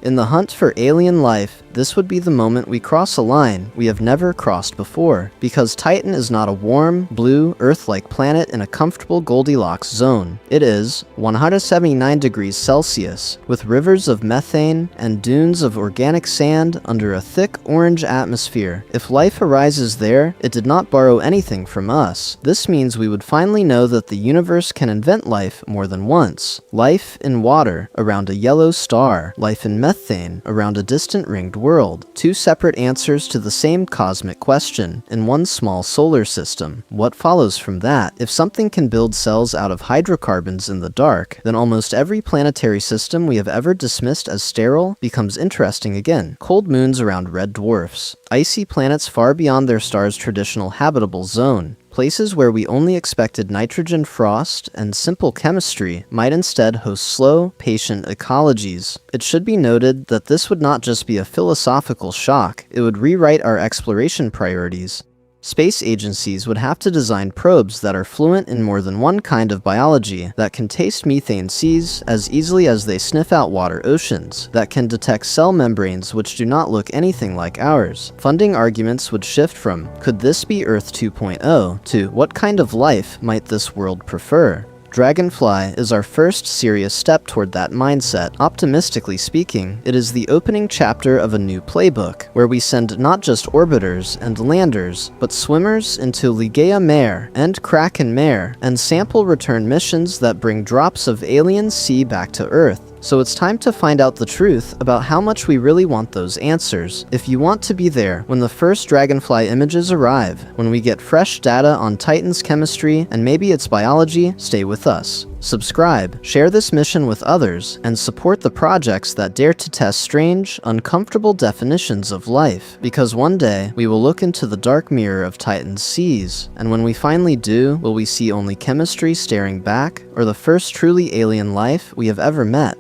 In the hunt for alien life, this would be the moment we cross a line we have never crossed before, because Titan is not a warm, blue, Earth-like planet in a comfortable Goldilocks zone. It is 179 degrees Celsius, with rivers of methane and dunes of organic sand under a thick orange atmosphere. If life arises there, it did not borrow anything from us. This means we would finally know that the universe can invent life more than once. Life in water around a yellow star, life in methane around a distant ringed world. Two separate answers to the same cosmic question in one small solar system. What follows from that? If something can build cells out of hydrocarbons in the dark, then almost every planetary system we have ever dismissed as sterile becomes interesting again. Cold moons around red dwarfs, icy planets far beyond their star's traditional habitable zone. Places where we only expected nitrogen frost and simple chemistry might instead host slow, patient ecologies. It should be noted that this would not just be a philosophical shock, it would rewrite our exploration priorities. Space agencies would have to design probes that are fluent in more than one kind of biology, that can taste methane seas as easily as they sniff out water oceans, that can detect cell membranes which do not look anything like ours. Funding arguments would shift from, could this be Earth 2.0, to what kind of life might this world prefer? Dragonfly is our first serious step toward that mindset. Optimistically speaking, it is the opening chapter of a new playbook, where we send not just orbiters and landers, but swimmers into Ligeia Mare and Kraken Mare, and sample return missions that bring drops of alien sea back to Earth. So it's time to find out the truth about how much we really want those answers. If you want to be there when the first Dragonfly images arrive, when we get fresh data on Titan's chemistry and maybe its biology, stay with us. Subscribe, share this mission with others, and support the projects that dare to test strange, uncomfortable definitions of life. Because one day, we will look into the dark mirror of Titan's seas, and when we finally do, will we see only chemistry staring back, or the first truly alien life we have ever met?